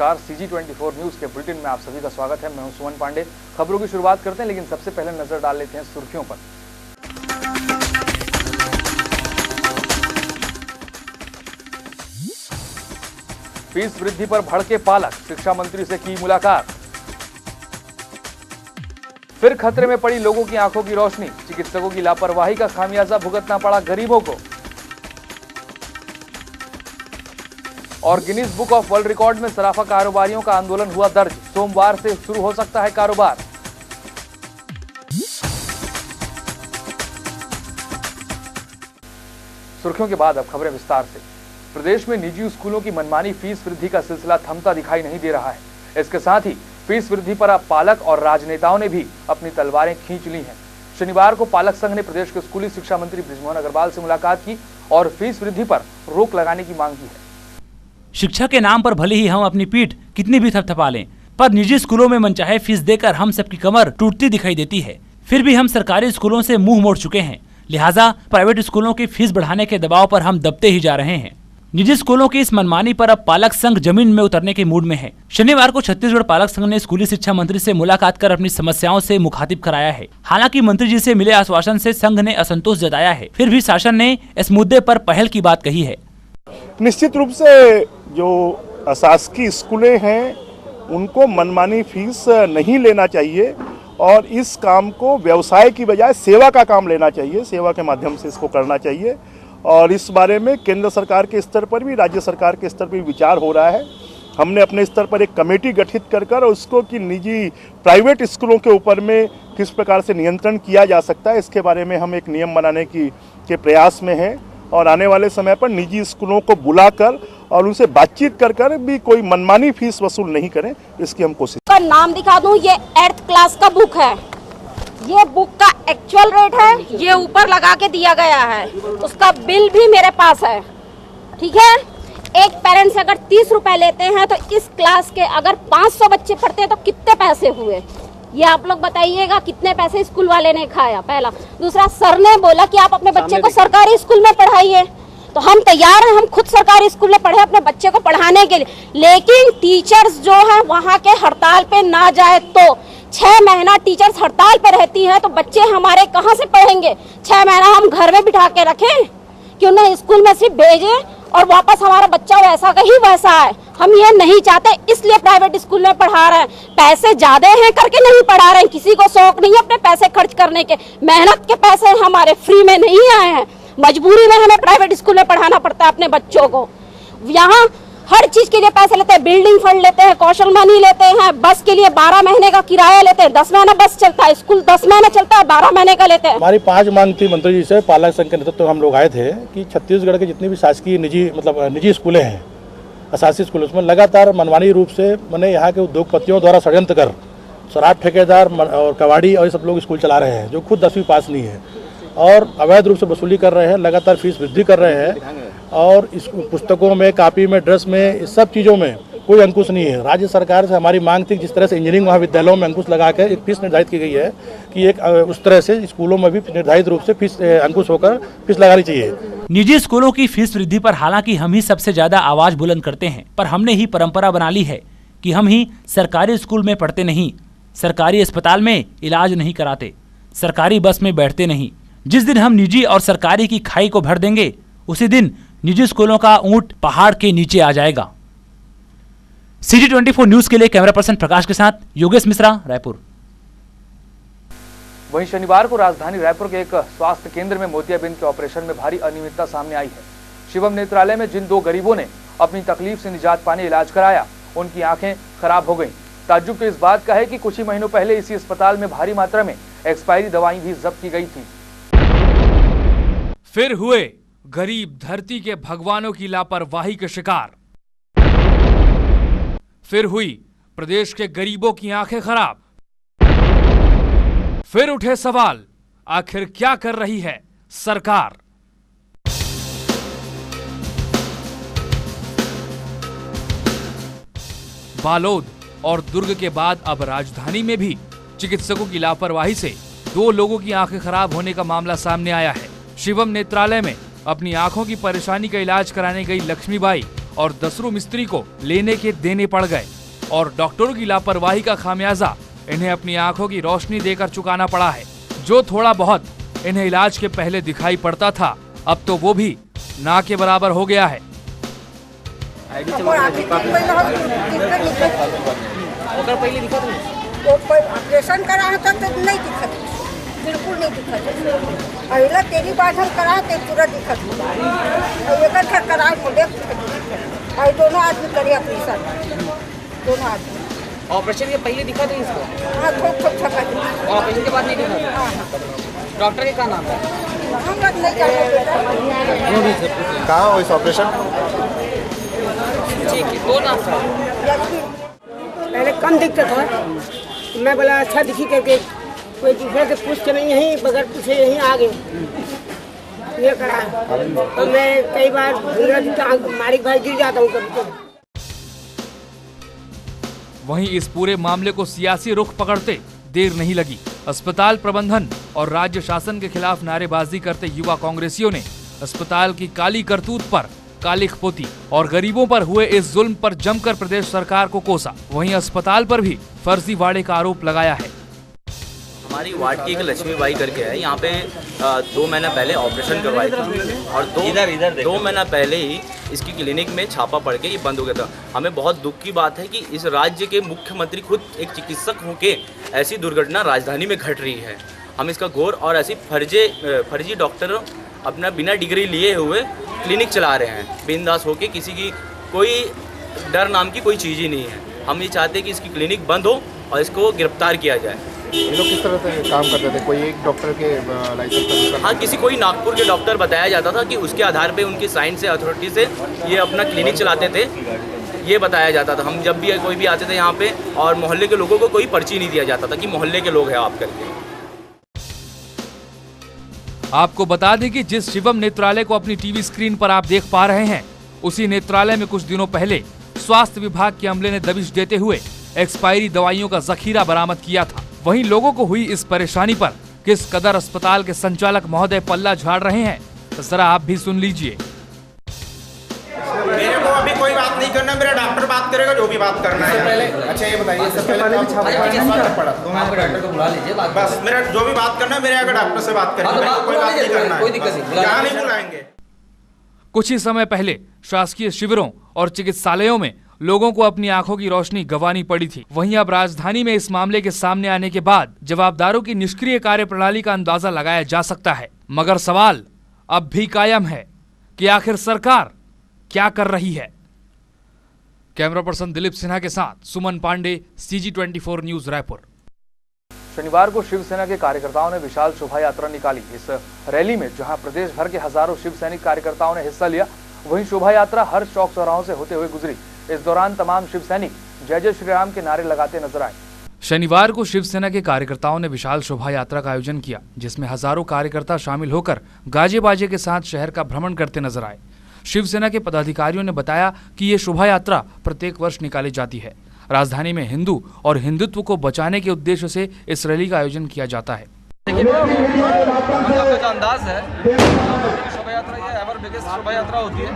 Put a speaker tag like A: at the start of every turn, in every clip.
A: नमस्कार, CG24 news के bulletin में आप सभी का स्वागत है। मैं हूं सुमन पांडे। खबरों की शुरुआत करते हैं, लेकिन सबसे पहले नजर डाल लेते हैं सुर्खियों पर। फीस वृद्धि पर भड़के पालक, शिक्षा मंत्री से की मुलाकात। फिर खतरे में पड़ी लोगों की आंखों की रोशनी, चिकित्सकों की लापरवाही का खामियाजा भुगतना पड़ा गरीबों को। और Guinness book of world record में सराफा कारोबारियों का आंदोलन हुआ दर्ज, सोमवार से शुरू हो सकता है कारोबार। सुर्खियों के बाद अब खबरें विस्तार से। प्रदेश में निजी स्कूलों की मनमानी फीस वृद्धि का सिलसिला थमता दिखाई नहीं दे रहा है। इसके साथ ही फीस वृद्धि पर अब पालक और राजनेताओं ने भी अपनी तलवारें खींच ली हैं। शनिवार को पालक संघ ने प्रदेश के स्कूली शिक्षा मंत्री बृजमोहन अग्रवाल से मुलाकात की और फीस वृद्धि पर रोक लगाने की मांग की है।
B: शिक्षा के नाम पर भले ही हम अपनी पीठ कितनी भी थपथपा लें, पर निजी स्कूलों में मनचाहे फीस देकर हम सबकी कमर टूटती दिखाई देती है। फिर भी हम सरकारी स्कूलों से मुंह मोड़ चुके हैं, लिहाजा प्राइवेट स्कूलों की फीस बढ़ाने के दबाव पर हम दबते ही जा रहे हैं। निजी स्कूलों की इस मनमानी पर अब पालक संघ जमीन में उतरने के मूड में है। शनिवार को छत्तीसगढ़ पालक संघ ने स्कूली शिक्षा मंत्री से मुलाकात कर अपनी समस्याओं से मुखातिब कराया है। हालांकि मंत्री जी से मिले आश्वासन से संघ ने असंतोष जताया है। फिर भी शासन ने इस मुद्दे पर पहल की बात कही है।
C: निश्चित रूप से जो अशासकीय स्कूलें हैं उनको मनमानी फीस नहीं लेना चाहिए और इस काम को व्यवसाय की बजाय सेवा का काम लेना चाहिए। सेवा के माध्यम से इसको करना चाहिए और इस बारे में केंद्र सरकार के स्तर पर भी, राज्य सरकार के स्तर पर भी विचार हो रहा है। हमने अपने स्तर पर एक कमेटी गठित कर उसको कि निजी प्राइवेट स्कूलों के ऊपर में किस प्रकार से नियंत्रण किया जा सकता है, इसके बारे में हम एक नियम बनाने के प्रयास में हैं और आने वाले समय पर निजी स्कूलों को बुलाकर और उनसे बातचीत कर भी कोई मनमानी फीस वसूल नहीं करें, इसकी हम कोशिश।
D: का नाम दिखा दूं, ये 8th क्लास का बुक है। ये बुक का एक्चुअल रेट है, ये ऊपर लगा के दिया गया है। उसका बिल भी मेरे पास है, ठीक है। एक पेरेंट्स अगर 30 रुपए लेते हैं तो इस क्लास के अगर 500 बच्चे पढ़ते हैं तो कितने पैसे हुए, ये आप लोग बताइएगा। कितने पैसे स्कूल वाले ने खाया, पहला। दूसरा, सर ने बोला कि आप अपने बच्चे को सरकारी स्कूल में पढ़ाइए, तो हम तैयार हैं, हम खुद सरकारी स्कूल में पढ़े अपने बच्चे को पढ़ाने के लिए। लेकिन टीचर्स जो है वहाँ के हड़ताल पे ना जाए तो 6 महीना टीचर्स हड़ताल पे रहती हैं तो बच्चे हमारे कहाँ से पढ़ेंगे। 6 महीना हम घर में बिठा के रखें कि उन्हें स्कूल में सिर्फ भेजें और वापस हमारा बच्चा वैसा का ही वैसा है। हम ये नहीं चाहते, इसलिए प्राइवेट स्कूल में पढ़ा रहे हैं। पैसे ज्यादा हैं करके नहीं पढ़ा रहे हैं, किसी को शौक नहीं है अपने पैसे खर्च करने के। मेहनत के पैसे हमारे फ्री में नहीं आए हैं, मजबूरी में हमें प्राइवेट स्कूल में पढ़ाना पड़ता है अपने बच्चों को। यहाँ हर चीज के लिए पैसे लेते हैं, बिल्डिंग फंड लेते हैं, कौशल मनी लेते हैं, बस के लिए 12 महीने का किराया लेते हैं। 10 महीना बस चलता है, स्कूल 10 महीने चलता है, 12 महीने का लेते हैं।
C: हमारी 5 मांग थी मंत्री जी से। पालक संघ के नेतृत्व हम लोग आए थे कि छत्तीसगढ़ के जितनी भी शासकीय निजी स्कूलें हैं, अशासकीय स्कूल, उसमें लगातार मनमानी रूप से मैंने यहाँ के उद्योगपतियों द्वारा षड्यंत्र कर शराब ठेकेदार और कबाड़ी और ये सब लोग स्कूल चला रहे हैं जो खुद 10वीं पास नहीं है और अवैध रूप से वसूली कर रहे हैं, लगातार फीस वृद्धि कर रहे हैं और इस पुस्तकों में, कापी में, ड्रेस में, इस सब चीज़ों में कोई अंकुश नहीं है। राज्य सरकार से हमारी मांग थी जिस तरह से इंजीनियरिंग महाविद्यालयों में अंकुश लगा के एक फीस निर्धारित की गई है कि एक उस तरह से स्कूलों में भी निर्धारित रूप से फीस अंकुश होकर फीस लगानी चाहिए।
B: निजी स्कूलों की फीस वृद्धि पर हालांकि हम ही सबसे ज्यादा आवाज बुलंद करते हैं, पर हमने ही परंपरा बना ली है कि हम ही सरकारी स्कूल में पढ़ते नहीं, सरकारी अस्पताल में इलाज नहीं कराते, सरकारी बस में बैठते नहीं। जिस दिन हम निजी और सरकारी की खाई को भर देंगे उसी दिन निजी स्कूलों का ऊंट पहाड़ के नीचे आ जाएगा। CG24 न्यूज के लिए कैमरा पर्सन प्रकाश के साथ योगेश मिश्रा, रायपुर।
A: वहीं शनिवार को राजधानी रायपुर के एक स्वास्थ्य केंद्र में मोतियाबिंद के ऑपरेशन में भारी अनियमितता सामने आई है। शिवम नेत्रालय में जिन 2 गरीबों ने अपनी तकलीफ से निजात पाने इलाज कराया, उनकी आंखें खराब हो गईं। ताज्जुब तो इस बात का है कि कुछ ही महीनों पहले इसी अस्पताल में भारी मात्रा में एक्सपायरी दवाई भी जब्त की गई थी।
E: फिर हुए गरीब धरती के भगवानों की लापरवाही के शिकार। फिर हुई प्रदेश के गरीबों की आंखें खराब। फिर उठे सवाल, आखिर क्या कर रही है सरकार। बालोद और दुर्ग के बाद अब राजधानी में भी चिकित्सकों की लापरवाही से 2 लोगों की आंखें खराब होने का मामला सामने आया है। शिवम नेत्रालय में अपनी आंखों की परेशानी का इलाज कराने गई लक्ष्मीबाई और दसरों मिस्त्री को लेने के देने पड़ गए और डॉक्टरों की लापरवाही का खामियाजा इन्हें अपनी आंखों की रोशनी देकर चुकाना पड़ा है। जो थोड़ा बहुत इन्हें इलाज के पहले दिखाई पड़ता था, अब तो वो भी ना के बराबर हो गया है।
F: ऑपरेशन करा है तब तो नहीं दिखत, बिल्कुल नहीं दिखत। पहले तेरी बात हम करा तो पूरा दिखत, एक करा मुझे दोनों आदमी करे ऑपरेशन, दोनों आदमी।
G: ऑपरेशन के पहले दिखा था इसको?
F: हाँ, थोक छका।
G: ऑपरेशन के बाद नहीं दिखा?
F: हाँ।
G: डॉक्टर के क्या नाम है?
F: हम लोग नहीं जानते।
H: कहाँ हो इस ऑपरेशन?
G: ठीक है, दो नाम था।
I: पहले कम दिक्कत था, मैं बोला अच्छा दिखी करके कोई दूसरे से पूछ के नहीं, यहीं बगैर पूछे यहीं आ गए, ये करा। तो मैं कई बार मारिक भाई गिर जाता हूँ कभी।
E: वहीं इस पूरे मामले को सियासी रुख पकड़ते देर नहीं लगी। अस्पताल प्रबंधन और राज्य शासन के खिलाफ नारेबाजी करते युवा कांग्रेसियों ने अस्पताल की काली करतूत पर कालिख पोती और गरीबों पर हुए इस जुल्म पर जमकर प्रदेश सरकार को कोसा। वहीं अस्पताल पर भी फर्जीवाड़े का आरोप लगाया है।
J: हमारी वार्ड की एक लक्ष्मीबाई करके है, यहाँ पे 2 महीना पहले ऑपरेशन करवाई थी और 2 महीना पहले ही इसकी क्लिनिक में छापा पड़ के ये बंद हो गया था। हमें बहुत दुख की बात है कि इस राज्य के मुख्यमंत्री खुद एक चिकित्सक होके ऐसी दुर्घटना राजधानी में घट रही है। हम इसका घोर और ऐसी फर्जी डॉक्टर अपना बिना डिग्री लिए हुए क्लिनिक चला रहे हैं, बिंदास होके, किसी की कोई डर नाम की कोई चीज़ ही नहीं है। हम ये चाहते हैं कि इसकी क्लिनिक बंद हो और इसको गिरफ्तार किया जाए।
H: ये लोग किस तरह से काम करते थे? कोई एक डॉक्टर के लाइसेंस?
J: हाँ, कोई नागपुर के डॉक्टर बताया जाता था कि उसके आधार पे उनकी साइन से, अथॉरिटी से ये अपना क्लिनिक चलाते थे, ये बताया जाता था। हम जब भी कोई भी आते थे यहाँ पे और मोहल्ले के लोगों को कोई पर्ची नहीं दिया जाता था कि मोहल्ले के लोग हैं आप करके।
E: आपको बता दें कि जिस शिवम नेत्रालय को अपनी टीवी स्क्रीन पर आप देख पा रहे हैं, उसी नेत्रालय में कुछ दिनों पहले स्वास्थ्य विभाग के अमले ने दबिश देते हुए एक्सपायरी दवाइयों का जखीरा बरामद किया था। वहीं लोगों को हुई इस परेशानी पर किस कदर अस्पताल के संचालक महोदय पल्ला झाड़ रहे हैं, तो जरा आप भी सुन लीजिए।
K: मेरे को अभी कोई बात नहीं करना, मेरा डॉक्टर बात करेगा जो भी बात करना है।
H: अच्छा ये बताइए, इससे पहले भी
G: डॉक्टर को बुला लीजिए,
K: बस मेरा जो भी बात करना है मेरे आगे डॉक्टर से बात करेंगे, कोई बात नहीं करना है,
G: कोई दिक्कत नहीं,
K: यहाँ नहीं बुलाएंगे।
E: कुछ ही समय पहले शासकीय शिविरों और चिकित्सालयों में लोगों को अपनी आंखों की रोशनी गंवानी पड़ी थी। वहीं अब राजधानी में इस मामले के सामने आने के बाद जवाबदारों की निष्क्रिय कार्यप्रणाली का अंदाजा लगाया जा सकता है। मगर सवाल अब भी कायम है कि आखिर सरकार क्या कर रही है। कैमरा पर्सन दिलीप सिन्हा के साथ सुमन पांडे, CG24 न्यूज, रायपुर।
A: शनिवार को शिवसेना के कार्यकर्ताओं ने विशाल शोभा यात्रा निकाली। इस रैली में जहां प्रदेश भर के हजारों शिव सैनिक कार्यकर्ताओं ने हिस्सा लिया, वहीं शोभा यात्रा हर चौक चौराहों से होते हुए गुजरी। इस दौरान तमाम शिव सैनिक जय जय श्री राम के नारे लगाते नजर आए।
E: शनिवार को शिवसेना के कार्यकर्ताओं ने विशाल शोभा यात्रा का आयोजन किया, जिसमें हजारों कार्यकर्ता शामिल होकर गाजे बाजे के साथ शहर का भ्रमण करते नजर आए। शिवसेना के पदाधिकारियों ने बताया कि ये शोभा यात्रा प्रत्येक वर्ष निकाली जाती है। राजधानी में हिंदू और हिंदुत्व को बचाने के उद्देश्य से इस रैली का आयोजन किया जाता है।
L: जो अंदाज है, शोभा यात्रा ये एवर बिगेस्ट शोभा यात्रा होती है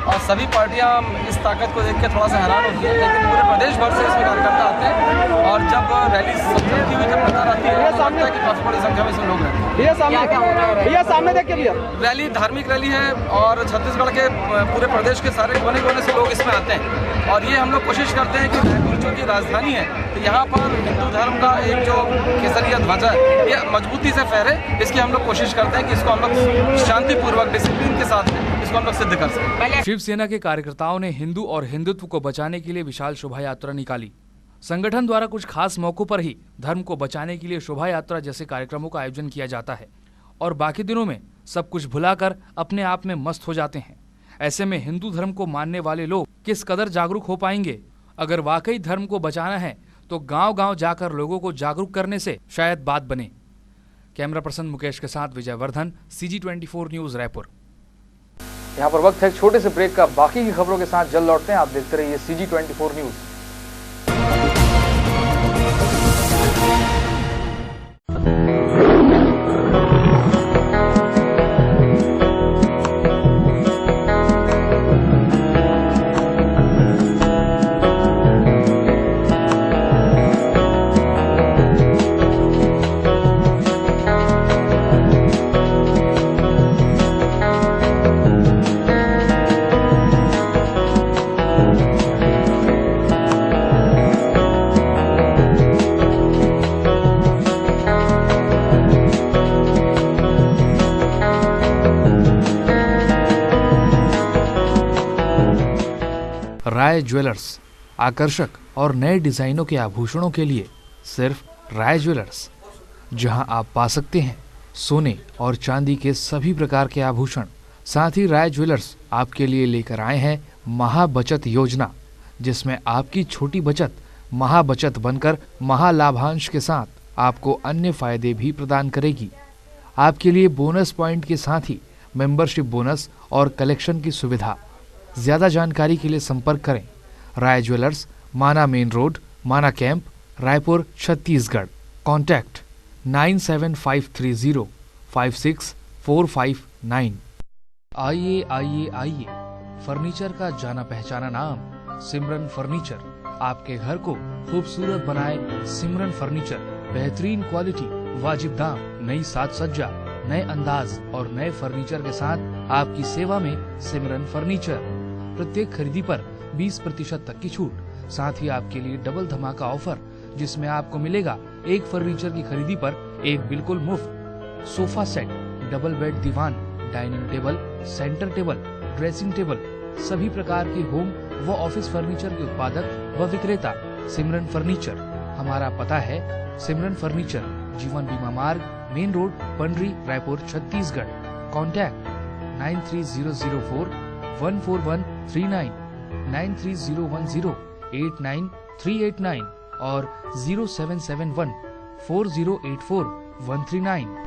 L: और सभी पार्टियां इस ताकत को देख के थोड़ा सा हैरान होती है, लेकिन पूरे प्रदेश भर से इसमें कार्यकर्ता आते हैं और जब रैली चलती हुई जब नजर आती है तो लगता है कि काफी बड़ी संख्या में इसमें लोग रहते हैं। भैया सामने देखिए भैया, रैली धार्मिक रैली है और छत्तीसगढ़ के पूरे प्रदेश के सारे कोने कोने से लोग इसमें आते हैं और ये हम लोग कोशिश करते हैं कि रायपुर जो की राजधानी है, तो यहाँ पर हिंदू धर्म का एक जो केसरिया ध्वजा है ये मजबूती से फहरे, इसकी हम लोग कोशिश करते हैं कि इसको हम लोग शांतिपूर्वक डिसिप्लिन के साथ इसको हम लोग सिद्ध कर सकें।
E: शिवसेना के कार्यकर्ताओं ने हिंदू और हिंदुत्व को बचाने के लिए विशाल शोभा यात्रा निकाली। संगठन द्वारा कुछ खास मौकों पर ही धर्म को बचाने के लिए शोभा यात्रा जैसे कार्यक्रमों का आयोजन किया जाता है और बाकी दिनों में सब कुछ भुलाकर अपने आप में मस्त हो जाते हैं। ऐसे में हिंदू धर्म को मानने वाले लोग किस कदर जागरूक हो पाएंगे? अगर वाकई धर्म को बचाना है तो गांव-गांव जाकर लोगों को जागरूक करने से शायद बात बने। कैमरा पर्सन मुकेश के साथ विजय वर्धन, CG24 न्यूज, रायपुर।
A: यहाँ पर वक्त है छोटे से ब्रेक का। बाकी की खबरों के साथ जल्द लौटते हैं। आप देखते रहिए CG24 न्यूज।
E: राय ज्वेलर्स, आकर्षक और नए डिजाइनों के आभूषणों के लिए सिर्फ राय ज्वेलर्स, जहां आप पा सकते हैं सोने और चांदी के सभी प्रकार के आभूषण। साथ ही राय ज्वेलर्स आपके लिए लेकर आए हैं महाबचत योजना, जिसमें आपकी छोटी बचत महाबचत बनकर महालाभांश के साथ आपको अन्य फायदे भी प्रदान करेगी। आपके लिए बोनस पॉइंट के साथ ही मेंबरशिप बोनस और कलेक्शन की सुविधा। ज्यादा जानकारी के लिए संपर्क करें राय ज्वेलर्स, माना मेन रोड, माना कैंप, रायपुर, छत्तीसगढ़। कॉन्टैक्ट 9753056459। आइए आइए आइए, फर्नीचर का जाना पहचाना नाम सिमरन फर्नीचर आपके घर को खूबसूरत बनाए। सिमरन फर्नीचर, बेहतरीन क्वालिटी, वाजिब दाम, नई साज सज्जा, नए अंदाज और नए फर्नीचर के साथ आपकी सेवा में सिमरन फर्नीचर। प्रत्येक खरीदी पर 20% तक की छूट। साथ ही आपके लिए डबल धमाका ऑफर, जिसमें आपको मिलेगा एक फर्नीचर की खरीदी पर एक बिल्कुल मुफ्त सोफा सेट, डबल बेड दीवान, dining table, centre table, dressing table, सभी प्रकार के होम व ऑफिस फर्नीचर के उत्पादक व विक्रेता सिमरन फर्नीचर। हमारा पता है सिमरन furniture, Jeevan Bima Marg, main road, Pandri, Raipur, Chhattisgarh. Contact 9304141339, 9301089389 और 07714084 139।